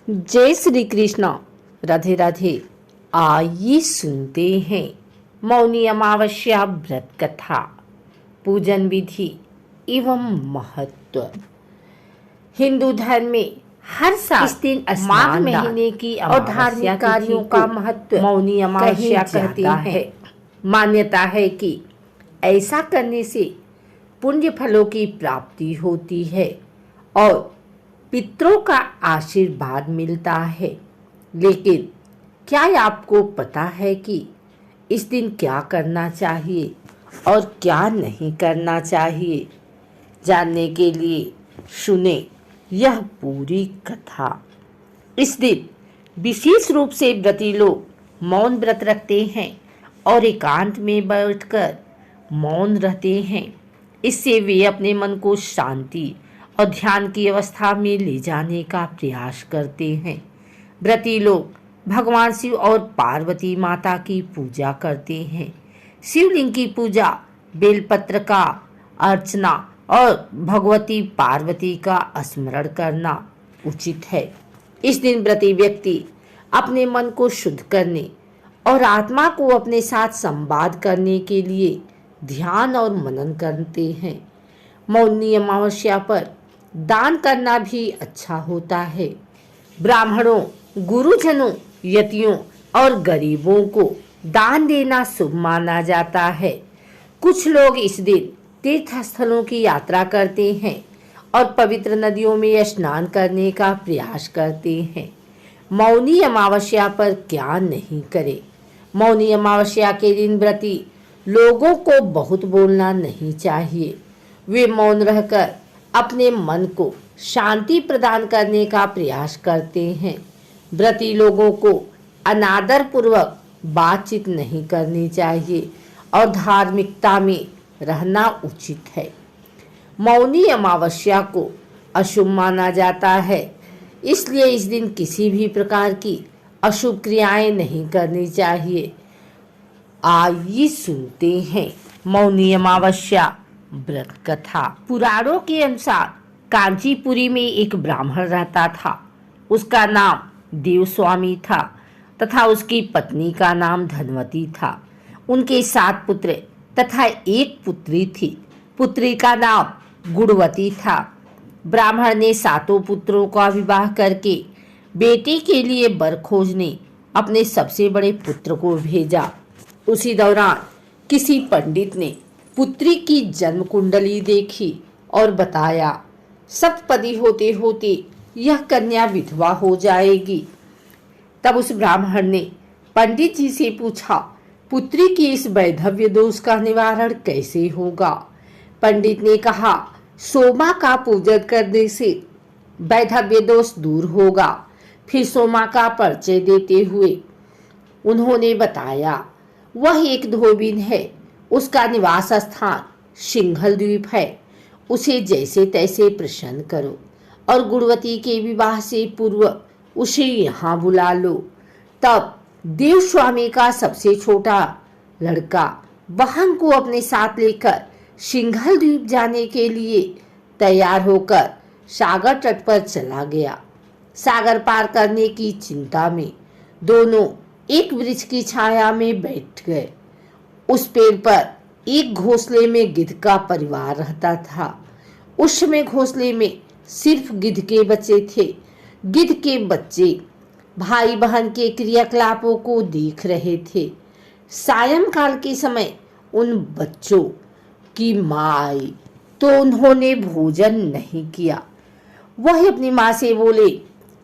जय श्री कृष्ण। राधे राधे। आइए सुनते हैं मौनी अमावस्या व्रत कथा, पूजन विधि एवं महत्व। हिंदू धर्म में हर साल इस दिन माघ महीने की और धार्मिक कार्यों का महत्व मौनी अमावस्या कहते हैं। मान्यता है कि ऐसा करने से पुण्य फलों की प्राप्ति होती है और पितरों का आशीर्वाद मिलता है। लेकिन क्या आपको पता है कि इस दिन क्या करना चाहिए और क्या नहीं करना चाहिए? जानने के लिए सुने यह पूरी कथा। इस दिन विशेष रूप से व्रती लोग मौन व्रत रखते हैं और एकांत में बैठकर मौन रहते हैं। इससे वे अपने मन को शांति और ध्यान की अवस्था में ले जाने का प्रयास करते हैं। व्रती लोग भगवान शिव और पार्वती माता की पूजा करते हैं। शिवलिंग की पूजा, बेलपत्र का अर्चना और भगवती पार्वती का स्मरण करना उचित है। इस दिन व्रती व्यक्ति अपने मन को शुद्ध करने और आत्मा को अपने साथ संवाद करने के लिए ध्यान और मनन करते हैं। मौनी अमावस्या पर दान करना भी अच्छा होता है। ब्राह्मणों, गुरुजनों, यतियों और गरीबों को दान देना शुभ माना जाता है। कुछ लोग इस दिन तीर्थ स्थलों की यात्रा करते हैं और पवित्र नदियों में स्नान करने का प्रयास करते हैं। मौनी अमावस्या पर क्या नहीं करें? मौनी अमावस्या के दिन व्रती लोगों को बहुत बोलना नहीं चाहिए। वे मौन रहकर अपने मन को शांति प्रदान करने का प्रयास करते हैं। व्रती लोगों को अनादर पूर्वक बातचीत नहीं करनी चाहिए और धार्मिकता में रहना उचित है। मौनी अमावस्या को अशुभ माना जाता है, इसलिए इस दिन किसी भी प्रकार की अशुभ क्रियाएं नहीं करनी चाहिए। आइए सुनते हैं मौनी अमावस्या व्रत कथा। पुराणों के अनुसार कांचीपुरी में एक ब्राह्मण रहता था। उसका नाम देवस्वामी था तथा उसकी पत्नी का नाम धनवती था। उनके 7 पुत्र तथा एक पुत्री थी। पुत्री का नाम गुणवती था। ब्राह्मण ने 7 पुत्रों का विवाह करके बेटी के लिए वर खोजने अपने सबसे बड़े पुत्र को भेजा। उसी दौरान किसी पंडित ने पुत्री की जन्म कुंडली देखी और बताया, सप्तपदी होते होते यह कन्या विधवा हो जाएगी। तब उस ब्राह्मण ने पंडित जी से पूछा, पुत्री की इस वैधव्य दोष का निवारण कैसे होगा? पंडित ने कहा, सोमा का पूजन करने से वैधव्य दोष दूर होगा। फिर सोमा का परिचय देते हुए उन्होंने बताया, वह एक धोबिन है। उसका निवास स्थान सिंघल द्वीप है। उसे जैसे तैसे प्रसन्न करो और गुणवती के विवाह से पूर्व उसे यहाँ बुला लो। तब देवस्वामी का सबसे छोटा लड़का बहन को अपने साथ लेकर सिंघल द्वीप जाने के लिए तैयार होकर सागर तट पर चला गया। सागर पार करने की चिंता में दोनों एक वृक्ष की छाया में बैठ गए। उस पेड़ पर एक घोंसले में गिद्ध का परिवार रहता था। उस समय घोंसले में सिर्फ गिद्ध के बच्चे थे। गिद्ध के बच्चे भाई बहन के क्रियाकलापों को देख रहे थे। सायंकाल के समय उन बच्चों की माँ आई तो उन्होंने भोजन नहीं किया। वह अपनी माँ से बोले,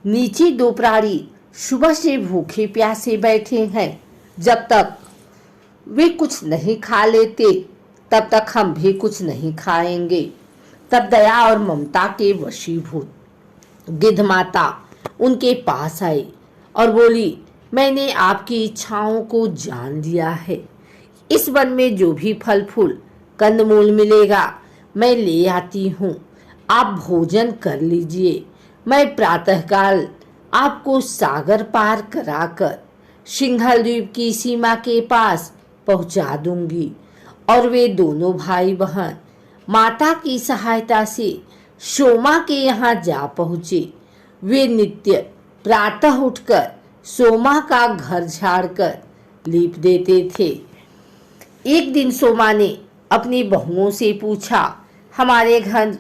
नीचे 2 प्राणी सुबह से भूखे प्यासे बैठे हैं। जब तक वे कुछ नहीं खा लेते तब तक हम भी कुछ नहीं खाएंगे। तब दया और ममता के वशीभूत गिद्ध माता उनके पास आई और बोली, मैंने आपकी इच्छाओं को जान लिया है। इस वन में जो भी फल फूल कंदमूल मिलेगा मैं ले आती हूँ। आप भोजन कर लीजिए। मैं प्रातःकाल आपको सागर पार कराकर सिंघल द्वीप की सीमा के पास पहुंचा दूंगी। और वे दोनों भाई बहन माता की सहायता से सोमा के यहाँ जा पहुँचे। वे नित्य प्रातः उठकर सोमा का घर झाड़कर लीप देते थे। एक दिन सोमा ने अपनी बहुओं से पूछा, हमारे घर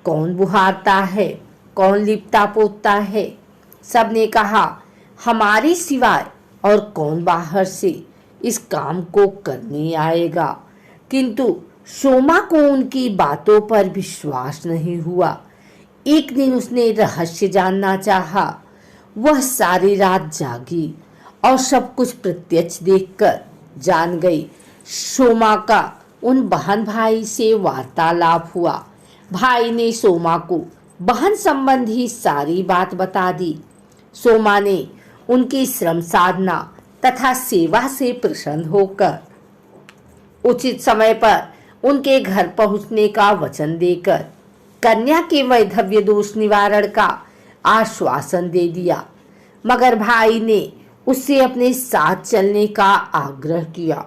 कौन बुहारता है, कौन लिपता पोतता है? सबने कहा, हमारे सिवाय और कौन बाहर से इस काम को करने आएगा। किंतु सोमा को उनकी बातों पर विश्वास नहीं हुआ। एक दिन उसने रहस्य जानना चाहा। वह सारी रात जागी और सब कुछ प्रत्यक्ष देखकर जान गई। सोमा का उन बहन भाई से वार्तालाप हुआ। भाई ने सोमा को बहन संबंधी सारी बात बता दी। सोमा ने उनकी श्रम साधना तथा सेवा से प्रसन्न होकर उचित समय पर उनके घर पहुंचने का वचन देकर कन्या के वैधव्य दोष निवारण का आश्वासन दे दिया। मगर भाई ने उससे अपने साथ चलने का आग्रह किया।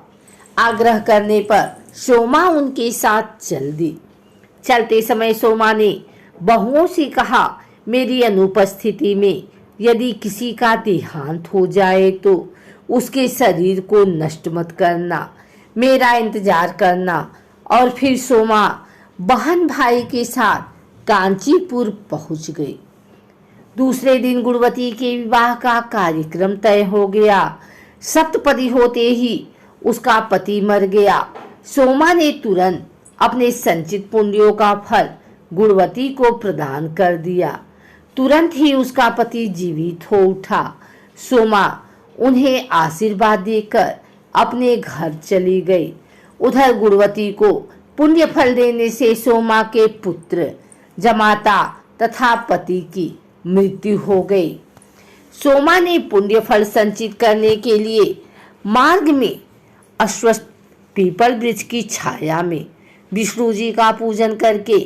आग्रह करने पर सोमा उनके साथ चल दी। चलते समय सोमा ने बहुओं से कहा, मेरी अनुपस्थिति में यदि किसी का देहांत हो जाए तो उसके शरीर को नष्ट मत करना, मेरा इंतजार करना। और फिर सोमा बहन भाई के साथ कांचीपुर पहुंच गई। दूसरे दिन गुणवती के विवाह का कार्यक्रम तय हो गया। सप्तपदी होते ही उसका पति मर गया। सोमा ने तुरंत अपने संचित पुण्यों का फल गुणवती को प्रदान कर दिया। तुरंत ही उसका पति जीवित हो उठा। सोमा उन्हें आशीर्वाद देकर अपने घर चली गई। उधर गुणवती को पुण्य फल देने से सोमा के पुत्र जमाता तथा पति की मृत्यु हो गई। सोमा ने पुण्य फल संचित करने के लिए मार्ग में अश्वत्थ पीपल वृक्ष की छाया में विष्णु जी का पूजन करके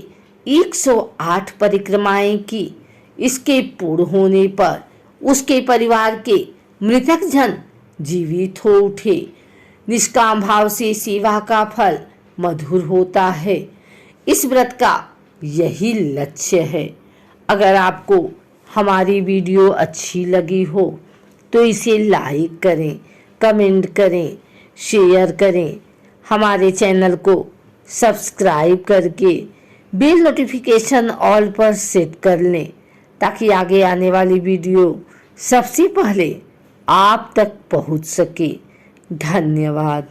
108 परिक्रमाएं की। इसके पूर्ण होने पर उसके परिवार के मृतक जन जीवित हो उठे। निष्काम भाव से सेवा का फल मधुर होता है। इस व्रत का यही लक्ष्य है। अगर आपको हमारी वीडियो अच्छी लगी हो तो इसे लाइक करें, कमेंट करें, शेयर करें। हमारे चैनल को सब्सक्राइब करके बेल नोटिफिकेशन ऑल पर सेट कर लें ताकि आगे आने वाली वीडियो सबसे पहले आप तक पहुंच सके। धन्यवाद।